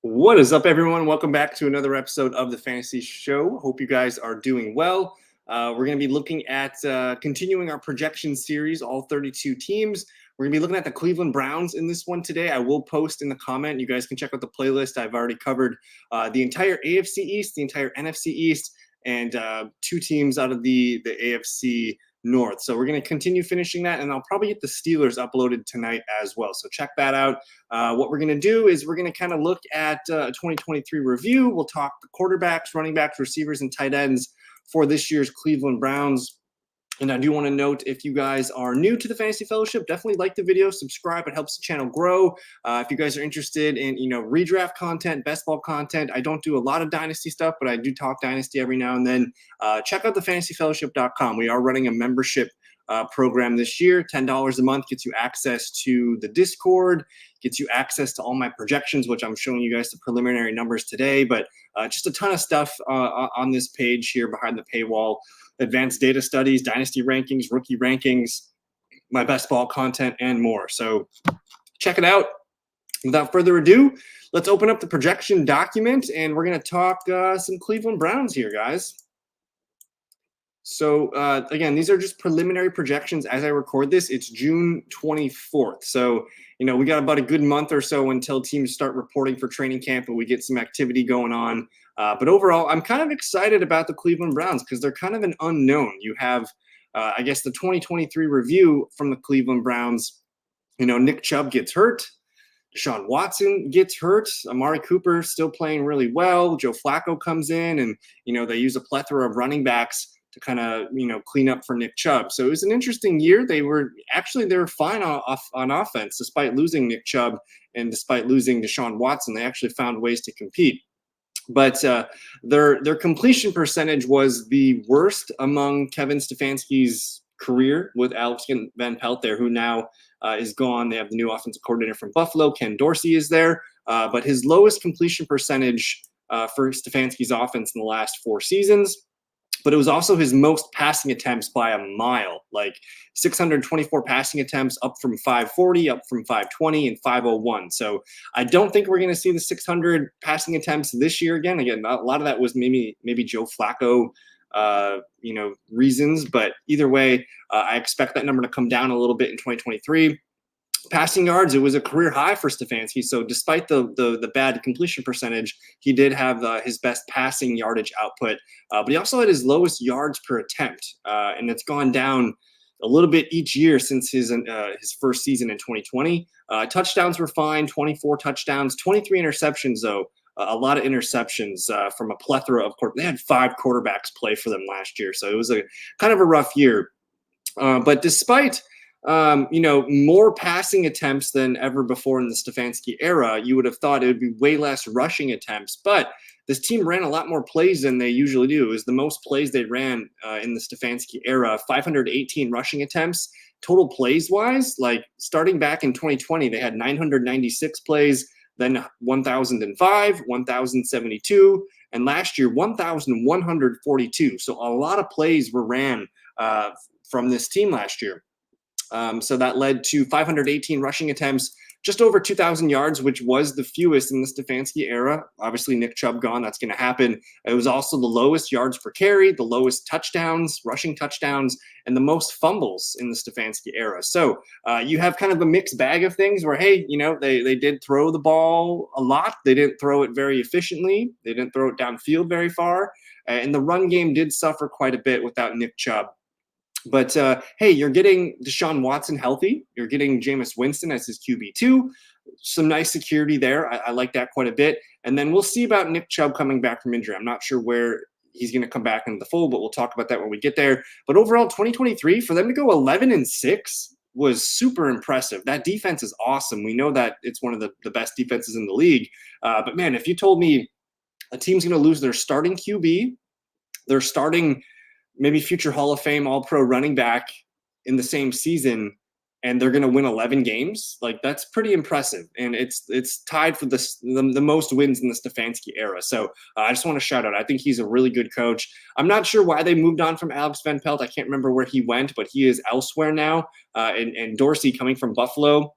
What is up, everyone? Welcome back to another episode of the Fantasy Show. Hope you guys are doing well. We're going to be looking at continuing our projection series, all 32 teams. We're going to be looking at the Cleveland Browns in this one today. I will post in the comment. You guys can check out the playlist. I've already covered the entire AFC East, the entire NFC East, and two teams out of the AFC North. So we're going to continue finishing that, and I'll probably get the Steelers uploaded tonight as well. So check that out. What we're going to do is we're going to kind of look at a 2023 review. We'll talk the quarterbacks, running backs, receivers, and tight ends for this year's Cleveland Browns. And I do want to note, if you guys are new to the Fantasy Fellowship, definitely like the video, subscribe. It helps the channel grow. If you guys are interested in, redraft content, best ball content, I don't do a lot of Dynasty stuff, but I do talk Dynasty every now and then. Check out thefantasyfellowship.com. We are running a membership program this year. $10 a month gets you access to the Discord, gets you access to all my projections, which I'm showing you guys the preliminary numbers today, but just a ton of stuff on this page here behind the paywall. Advanced data studies, dynasty rankings, rookie rankings, my best ball content, and more. So check it out. Without further ado, let's open up the projection document, and we're going to talk some Cleveland Browns here, guys. So, again, these are just preliminary projections. As I record this, it's June 24th. So, we got about a good month or so until teams start reporting for training camp and we get some activity going on. But overall, I'm kind of excited about the Cleveland Browns because they're kind of an unknown. You have, I guess, the 2023 review from the Cleveland Browns. Nick Chubb gets hurt. Deshaun Watson gets hurt. Amari Cooper still playing really well. Joe Flacco comes in, and, they use a plethora of running backs to kind of, clean up for Nick Chubb. So it was an interesting year. They were fine on offense, despite losing Nick Chubb and despite losing Deshaun Watson. They actually found ways to compete. But their completion percentage was the worst among Kevin Stefanski's career with Alex Van Pelt there, who now is gone. They have the new offensive coordinator from Buffalo. Ken Dorsey is there. But his lowest completion percentage for Stefanski's offense in the last 4 seasons. But it was also his most passing attempts by a mile, like 624 passing attempts, up from 540, up from 520, and 501. So I don't think we're going to see the 600 passing attempts this year again. Again, a lot of that was maybe Joe Flacco, reasons. But either way, I expect that number to come down a little bit in 2023. Passing yards, it was a career high for Stefanski. So despite the bad completion percentage, he did have his best passing yardage output. But he also had his lowest yards per attempt, and it's gone down a little bit each year since his first season in 2020. Touchdowns were fine, 24 touchdowns, 23 interceptions though. A lot of interceptions from a plethora of they had 5 quarterbacks play for them last year, so it was a kind of a rough year. But despite more passing attempts than ever before in the Stefanski era, you would have thought it would be way less rushing attempts. But this team ran a lot more plays than they usually do. It was the most plays they ran in the Stefanski era, 518 rushing attempts. Total plays-wise, like starting back in 2020, they had 996 plays, then 1,005, 1,072, and last year, 1,142. So a lot of plays were ran from this team last year. So that led to 518 rushing attempts, just over 2,000 yards, which was the fewest in the Stefanski era. Obviously, Nick Chubb gone, that's going to happen. It was also the lowest yards per carry, the lowest touchdowns, rushing touchdowns, and the most fumbles in the Stefanski era. So you have kind of a mixed bag of things where, hey, they did throw the ball a lot. They didn't throw it very efficiently. They didn't throw it downfield very far. And the run game did suffer quite a bit without Nick Chubb. But, hey, you're getting Deshaun Watson healthy. You're getting Jameis Winston as his QB2. Some nice security there. I like that quite a bit. And then we'll see about Nick Chubb coming back from injury. I'm not sure where he's going to come back into the fold, but we'll talk about that when we get there. But overall, 2023, for them to go 11-6 was super impressive. That defense is awesome. We know that it's one of the best defenses in the league. But, man, if you told me a team's going to lose their starting QB, their starting maybe future Hall of Fame All-Pro running back in the same season, and they're going to win 11 games, like that's pretty impressive. And it's tied for the most wins in the Stefanski era. So I just want to shout out. I think he's a really good coach. I'm not sure why they moved on from Alex Van Pelt. I can't remember where he went, but he is elsewhere now. And Dorsey coming from Buffalo,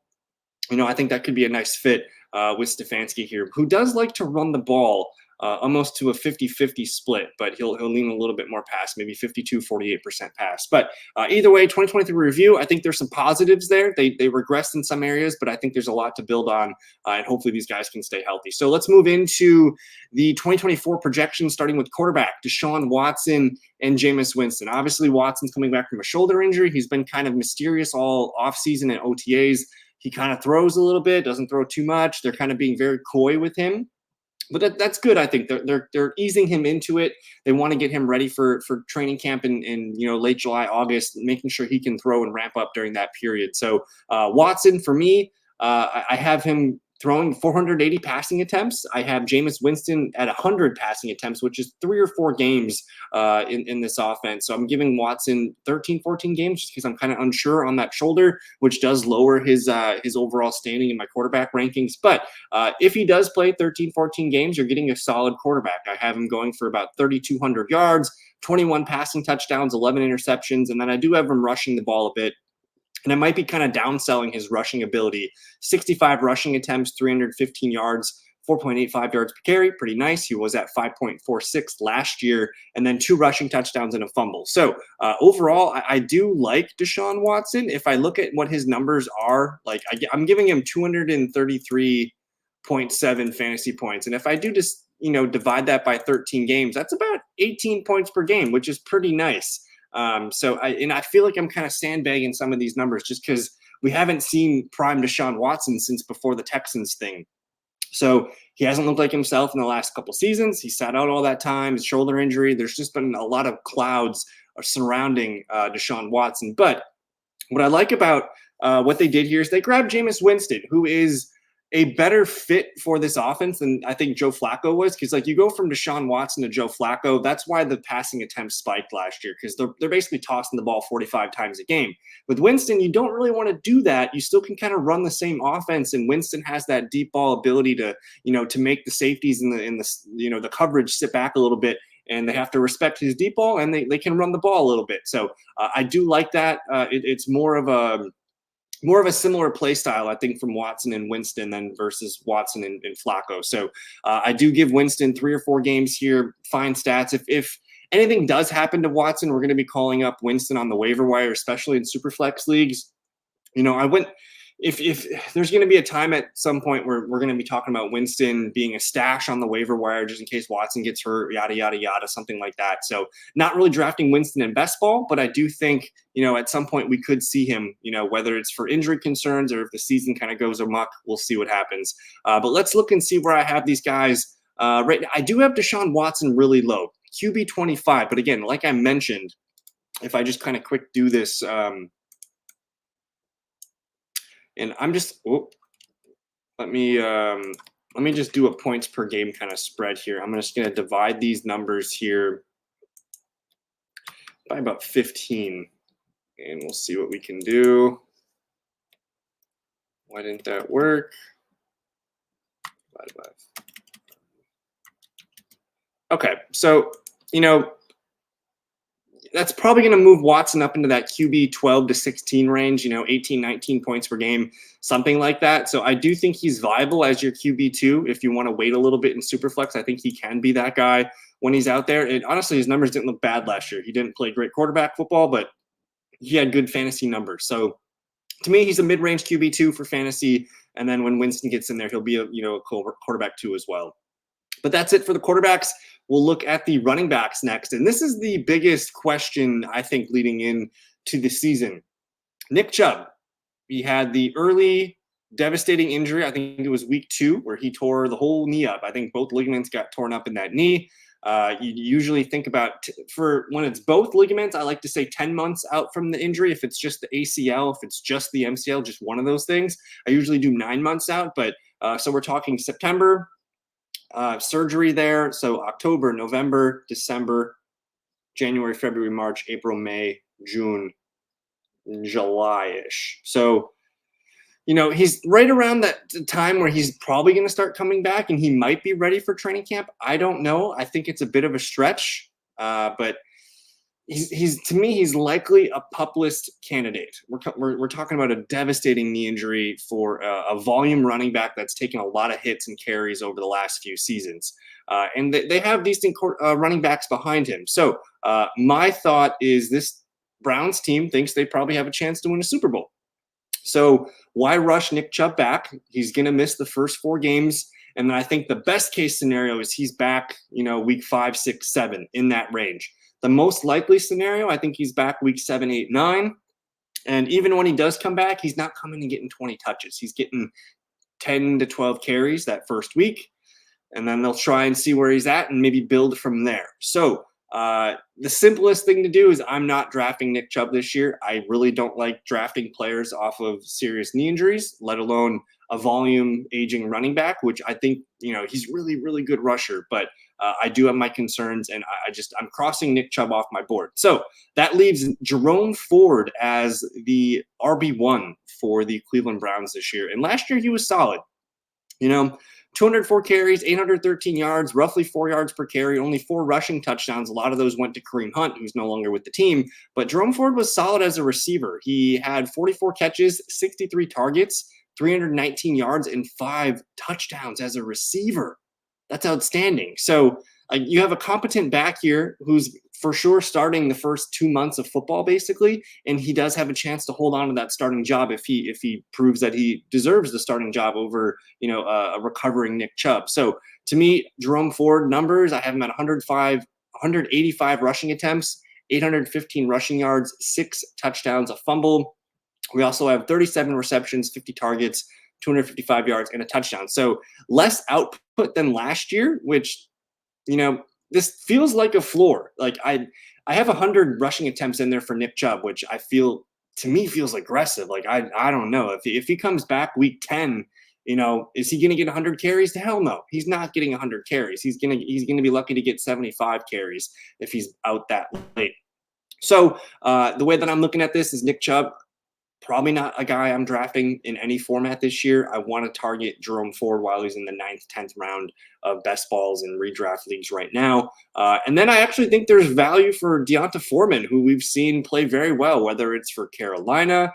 I think that could be a nice fit with Stefanski here, who does like to run the ball almost to a 50-50 split, but he'll lean a little bit more pass, maybe 52-48% pass. But either way, 2023 review, I think there's some positives there. They regressed in some areas, but I think there's a lot to build on, and hopefully these guys can stay healthy. So let's move into the 2024 projections, starting with quarterback Deshaun Watson and Jameis Winston. Obviously, Watson's coming back from a shoulder injury. He's been kind of mysterious all offseason and OTAs. He kind of throws a little bit, doesn't throw too much. They're kind of being very coy with him. But that's good. I think they're easing him into it. They want to get him ready for training camp in late July, August, making sure he can throw and ramp up during that period. So Watson, for me, I have him throwing 480 passing attempts. I have Jameis Winston at 100 passing attempts, which is 3 or 4 games in this offense. So I'm giving Watson 13, 14 games just because I'm kind of unsure on that shoulder, which does lower his overall standing in my quarterback rankings. But if he does play 13, 14 games, you're getting a solid quarterback. I have him going for about 3,200 yards, 21 passing touchdowns, 11 interceptions, and then I do have him rushing the ball a bit. And I might be kind of downselling his rushing ability. 65 rushing attempts, 315 yards, 4.85 yards per carry. Pretty nice. He was at 5.46 last year, and then 2 rushing touchdowns and a fumble. So overall, I do like Deshaun Watson. If I look at what his numbers are, like I'm giving him 233.7 fantasy points. And if I do just, divide that by 13 games, that's about 18 points per game, which is pretty nice. So I feel like I'm kind of sandbagging some of these numbers just because we haven't seen prime Deshaun Watson since before the Texans thing. So he hasn't looked like himself in the last couple seasons. He sat out all that time, his shoulder injury. There's just been a lot of clouds surrounding Deshaun Watson. But what I like about what they did here is they grabbed Jameis Winston, who is a better fit for this offense than I think Joe Flacco was. Because like you go from Deshaun Watson to Joe Flacco, that's why the passing attempts spiked last year, because they're basically tossing the ball 45 times a game. With Winston, you don't really want to do that. You still can kind of run the same offense, and Winston has that deep ball ability to make the safeties in the coverage sit back a little bit, and they have to respect his deep ball, and they can run the ball a little bit. So I do like that. It's more of a similar play style, I think, from Watson and Winston than versus Watson and Flacco. So I do give Winston 3 or 4 games here, fine stats. If anything does happen to Watson, we're going to be calling up Winston on the waiver wire, especially in Superflex leagues. If there's going to be a time at some point where we're going to be talking about Winston being a stash on the waiver wire just in case Watson gets hurt, yada, yada, yada, something like that. So not really drafting Winston in best ball, but I do think, at some point we could see him, whether it's for injury concerns or if the season kind of goes amok, we'll see what happens. But let's look and see where I have these guys right now. I do have Deshaun Watson really low, QB 25. But again, like I mentioned, if I just kind of quick do this, and I'm just, let me just do a points per game kind of spread here. I'm just going to divide these numbers here by about 15, and we'll see what we can do. Why didn't that work? Okay, so, that's probably going to move Watson up into that QB 12 to 16 range, 18, 19 points per game, something like that. So I do think he's viable as your QB2 if you want to wait a little bit in Superflex. I think he can be that guy when he's out there. And honestly, his numbers didn't look bad last year. He didn't play great quarterback football, but he had good fantasy numbers. So to me, he's a mid-range QB2 for fantasy. And then when Winston gets in there, he'll be a quarterback 2 as well. But that's it for the quarterbacks. We'll look at the running backs next. And this is the biggest question, I think, leading into the season. Nick Chubb, he had the early devastating injury. I think it was week 2 where he tore the whole knee up. I think both ligaments got torn up in that knee. You usually think about for when it's both ligaments, I like to say 10 months out from the injury. If it's just the ACL, if it's just the MCL, just one of those things, I usually do 9 months out. But so we're talking September, surgery there. So October, November, December, January, February, March, April, May, June, July-ish. So, he's right around that time where he's probably going to start coming back and he might be ready for training camp. I don't know. I think it's a bit of a stretch, but he's to me, he's likely a pup list candidate. We're talking about a devastating knee injury for a volume running back that's taken a lot of hits and carries over the last few seasons. And they have decent running backs behind him. So my thought is this Browns team thinks they probably have a chance to win a Super Bowl. So why rush Nick Chubb back? He's going to miss the first 4 games. And then I think the best case scenario is he's back, week 5, 6, 7 in that range. The most likely scenario, I think he's back week 7, 8, 9. And even when he does come back, he's not coming and getting 20 touches. He's getting 10 to 12 carries that first week. And then they'll try and see where he's at and maybe build from there. So the simplest thing to do is I'm not drafting Nick Chubb this year. I really don't like drafting players off of serious knee injuries, let alone a volume aging running back, which I think, he's really, really good rusher. But I do have my concerns, and I'm crossing Nick Chubb off my board. So that leaves Jerome Ford as the RB1 for the Cleveland Browns this year. And last year he was solid. 204 carries, 813 yards, roughly 4 yards per carry, only 4 rushing touchdowns. A lot of those went to Kareem Hunt, who's no longer with the team. But Jerome Ford was solid as a receiver. He had 44 catches, 63 targets, 319 yards, and 5 touchdowns as a receiver. That's outstanding. So you have a competent back here who's for sure starting the first 2 months of football, basically, and he does have a chance to hold on to that starting job if he proves that he deserves the starting job over a recovering Nick Chubb. So to me, Jerome Ford numbers, I have him at 185 rushing attempts, 815 rushing yards, 6 touchdowns, a fumble. We also have 37 receptions, 50 targets, 255 yards, and a touchdown. So less output than last year, which this feels like a floor. Like I have 100 rushing attempts in there for Nick Chubb, which I feel to me feels aggressive. Like I don't know if he comes back week 10, is he going to get 100 carries? Hell no, he's not getting 100 carries. He's gonna be lucky to get 75 carries if he's out that late. So the way that I'm looking at this is Nick Chubb. Probably not a guy I'm drafting in any format this year. I want to target Jerome Ford while he's in the 9th, 10th round of best balls and redraft leagues right now. And then I actually think there's value for Deonta Foreman, who we've seen play very well, whether it's for Carolina,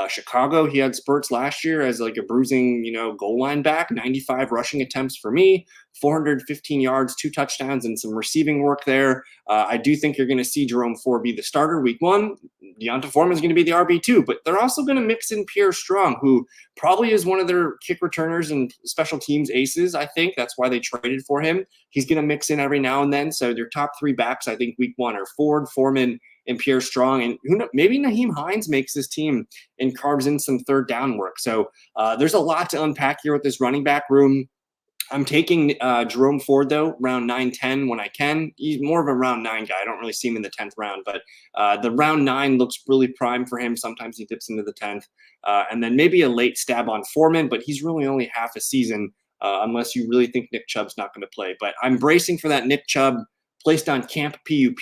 Chicago. He had spurts last year as like a bruising, goal line back, 95 rushing attempts for me, 415 yards, 2 touchdowns, and some receiving work there. I do think you're going to see Jerome Ford be the starter week 1. Deonta Foreman is going to be the RB2, but they're also going to mix in Pierre Strong, who probably is one of their kick returners and special teams aces. I think that's why they traded for him. He's going to mix in every now and then. So their top 3 backs, I think, week 1 are Ford, Foreman, and Pierre Strong. And who knows, maybe Naheem Hines makes this team and carves in some third down work. So there's a lot to unpack here with this running back room. I'm taking Jerome Ford, though, round 9, 10 when I can. He's more of a round 9 guy. I don't really see him in the 10th round, but the round 9 looks really prime for him. Sometimes he dips into the 10th. And then maybe a late stab on Foreman, but he's really only half a season unless you really think Nick Chubb's not going to play. But I'm bracing for that Nick Chubb placed on camp PUP.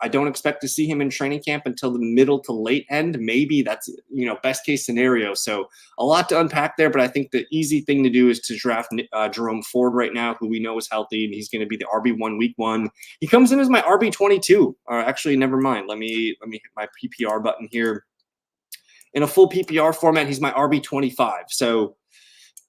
I don't expect to see him in training camp until the middle to late end. Maybe that's, best case scenario. So a lot to unpack there, but I think the easy thing to do is to draft Jerome Ford right now, who we know is healthy, and he's going to be the RB1 week 1. He comes in as my RB22. Or actually, never mind. Let me hit my PPR button here. In a full PPR format, he's my RB25. So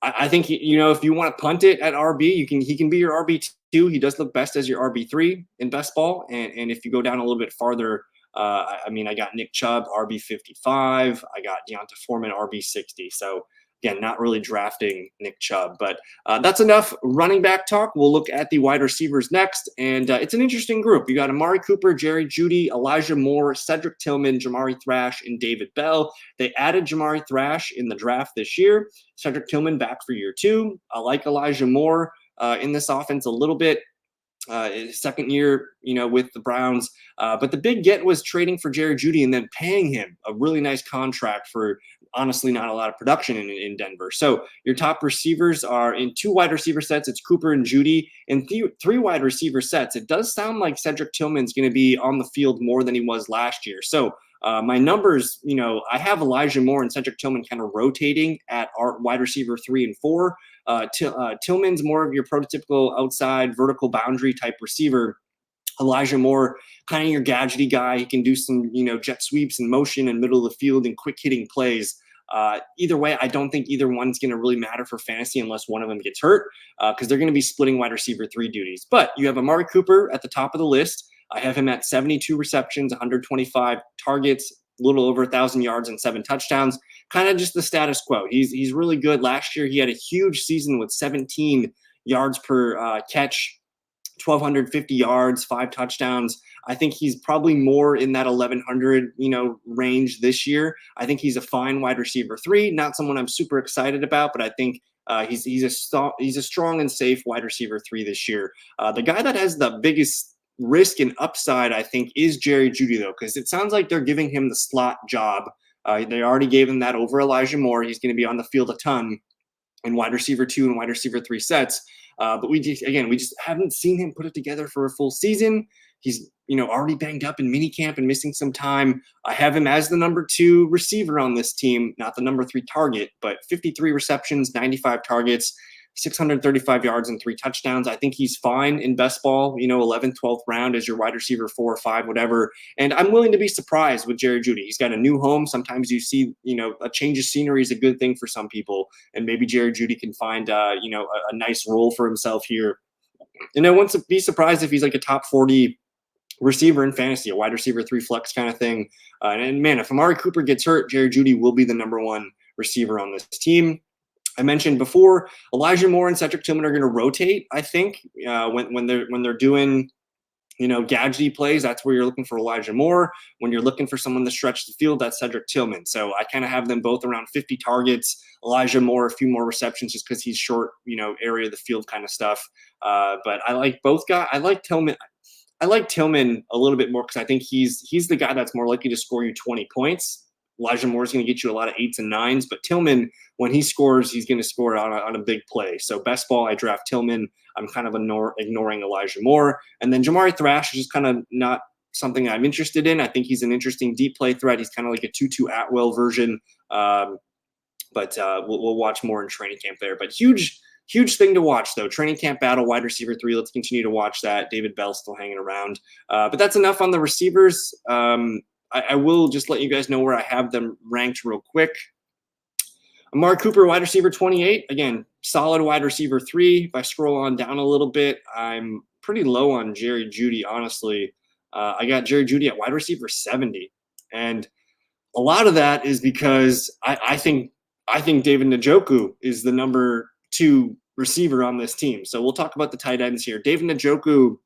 I think, if you want to punt it at RB, he can be your RB2. He does look best as your RB3 in best ball. And if you go down a little bit farther, I got Nick Chubb, RB55. I got Deonta Foreman, RB60. So again, not really drafting Nick Chubb, but that's enough running back talk. We'll look at the wide receivers next. And it's an interesting group. You got Amari Cooper, Jerry Jeudy, Elijah Moore, Cedric Tillman, Jamari Thrash, and David Bell. They added Jamari Thrash in the draft this year. Cedric Tillman back for year 2. I like Elijah Moore in this offense a little bit. His second year, with the Browns. But the big get was trading for Jerry Jeudy and then paying him a really nice contract for honestly not a lot of production in Denver. So your top receivers are in 2 wide receiver sets. It's Cooper and Jeudy. In 3 wide receiver sets, it does sound like Cedric Tillman's going to be on the field more than he was last year. So my numbers, I have Elijah Moore and Cedric Tillman kind of rotating at our wide receiver 3 and 4. Tillman's more of your prototypical outside vertical boundary type receiver. Elijah Moore, kind of your gadgety guy. He can do some, jet sweeps and motion in middle of the field and quick hitting plays. Either way, I don't think either one's going to really matter for fantasy unless one of them gets hurt, because they're going to be splitting wide receiver 3 duties. But you have Amari Cooper at the top of the list. I have him at 72 receptions, 125 targets, a little over 1,000 yards and 7 touchdowns. Kind of just the status quo. He's really good. Last year, he had a huge season with 17 yards per catch, 1,250 yards, 5 touchdowns. I think he's probably more in that 1,100, range this year. I think he's a fine wide receiver 3, not someone I'm super excited about, but I think he's a strong and safe wide receiver 3 this year. The guy that has the biggest risk and upside, I think, is Jerry Jeudy, though, because it sounds like they're giving him the slot job. They already gave him that over Elijah Moore. He's going to be on the field a ton in wide receiver 2 and wide receiver 3 sets. But we just haven't seen him put it together for a full season. He's, already banged up in minicamp and missing some time. I have him as the number 2 receiver on this team, not the number 3 target, but 53 receptions, 95 targets, 635 yards and 3 touchdowns. I think he's fine in best ball, 11th, 12th round as your wide receiver 4 or 5, whatever. And I'm willing to be surprised with Jerry Jeudy. He's got a new home. Sometimes you see, a change of scenery is a good thing for some people. And maybe Jerry Jeudy can find, a nice role for himself here. And I wouldn't be surprised if he's like a top 40 receiver in fantasy, a wide receiver 3 flex kind of thing. And man, if Amari Cooper gets hurt, Jerry Jeudy will be the number 1 receiver on this team. I mentioned before, Elijah Moore and Cedric Tillman are going to rotate. I think when they're doing, gadgety plays, that's where you're looking for Elijah Moore. When you're looking for someone to stretch the field, that's Cedric Tillman. So I kind of have them both around 50 targets. Elijah Moore, a few more receptions just because he's short, area of the field kind of stuff. But I like both guys. I like Tillman a little bit more because I think he's the guy that's more likely to score you 20 points. Elijah Moore is going to get you a lot of 8s and 9s, but Tillman, when he scores, he's going to score on a big play. So best ball, I draft Tillman. I'm kind of ignoring Elijah Moore. And then Jamari Thrash is just kind of not something I'm interested in. I think he's an interesting deep play threat. He's kind of like a Tutu Atwell version. But we'll watch more in training camp there. But huge thing to watch, though. Training camp battle, wide receiver 3. Let's continue to watch that. David Bell still hanging around. But that's enough on the receivers. I will just let you guys know where I have them ranked real quick. Amari Cooper, wide receiver 28. Again, solid wide receiver 3. If I scroll on down a little bit, I'm pretty low on Jerry Jeudy, honestly. I got Jerry Jeudy at wide receiver 70. And a lot of that is because I think David Njoku is the number 2 receiver on this team. So we'll talk about the tight ends here. David Njoku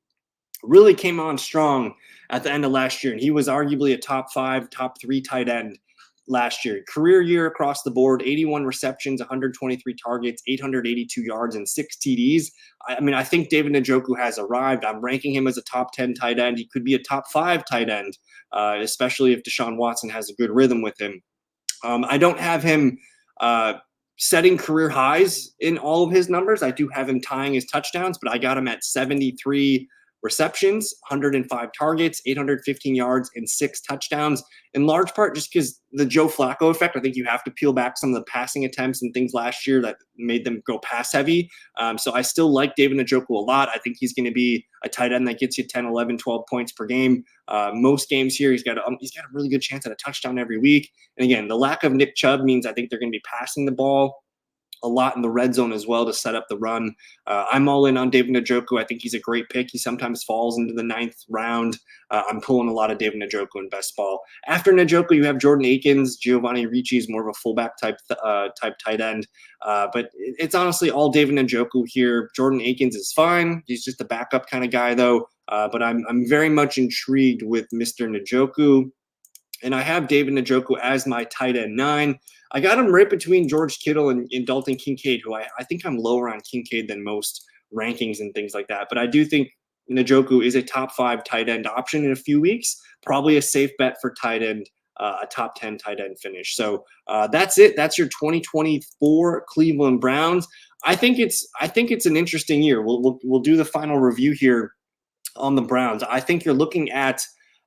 really came on strong at the end of last year, and he was arguably a top 5, top 3 tight end last year. Career year across the board, 81 receptions, 123 targets, 882 yards, and 6 TDs. I think David Njoku has arrived. I'm ranking him as a top 10 tight end. He could be a top 5 tight end, especially if Deshaun Watson has a good rhythm with him. I don't have him setting career highs in all of his numbers. I do have him tying his touchdowns, but I got him at 73 receptions, 105 targets, 815 yards, and 6 touchdowns, in large part just because the Joe Flacco effect. I think you have to peel back some of the passing attempts and things last year that made them go pass heavy. So I still like David Njoku a lot. I think he's going to be a tight end that gets you 10, 11, 12 points per game. Most games here, he's got a really good chance at a touchdown every week. And again, the lack of Nick Chubb means I think they're going to be passing the ball a lot in the red zone as well to set up the run. I'm all in on David Njoku. I think he's a great pick. He sometimes falls into the 9th round. I'm pulling a lot of David Njoku in best ball. After Njoku, you have Jordan Akins. Giovanni Ricci is more of a fullback type tight end. But it's honestly all David Njoku here. Jordan Akins is fine. He's just a backup kind of guy, though. But I'm very much intrigued with Mr. Njoku. And I have David Njoku as my tight end 9. I got him right between George Kittle and Dalton Kincaid, who I think I'm lower on Kincaid than most rankings and things like that. But I do think Njoku is a top 5 tight end option in a few weeks. Probably a safe bet for tight end, a top 10 tight end finish. So that's it. That's your 2024 Cleveland Browns. I think it's an interesting year. We'll do the final review here on the Browns. I think you're looking at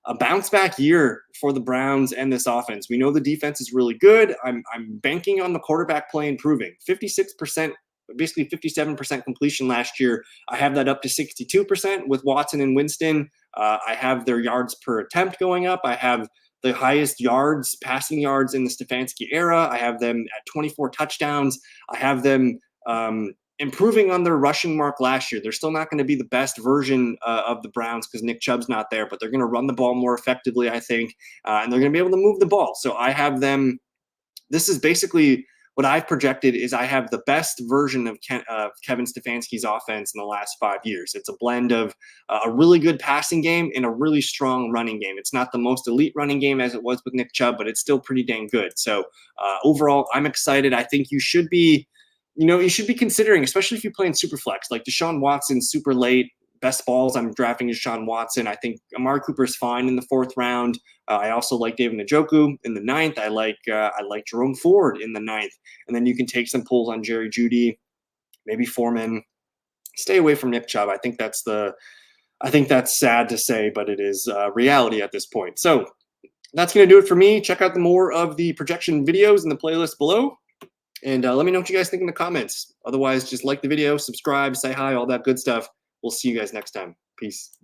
a bounce back year for the Browns and this offense. We know the defense is really good. I'm banking on the quarterback play improving. 56%, basically 57% completion last year. I have that up to 62% with Watson and Winston. I have their yards per attempt going up. I have the highest yards, passing yards in the Stefanski era. I have them at 24 touchdowns. I have them improving on their rushing mark last year. They're still not going to be the best version of the Browns because Nick Chubb's not there, but they're going to run the ball more effectively, I think, and they're going to be able to move the ball. So I have them. This is basically what I've projected is I have the best version of Kevin Stefanski's offense in the last 5 years. It's a blend of a really good passing game and a really strong running game. It's not the most elite running game as it was with Nick Chubb, but it's still pretty dang good. So overall, I'm excited. I think you should be, you should be considering, especially if you play in Superflex, like Deshaun Watson, super late. Best balls, I'm drafting Deshaun Watson. I think Amari Cooper is fine in the 4th round. I also like David Njoku in the 9th. I like Jerome Ford in the 9th. And then you can take some pulls on Jerry Jeudy, maybe Foreman. Stay away from Nick Chubb. I think that's sad to say, but it is reality at this point. So that's going to do it for me. Check out the more of the projection videos in the playlist below. And let me know what you guys think in the comments. Otherwise, just like the video, subscribe, say hi, all that good stuff. We'll see you guys next time. Peace.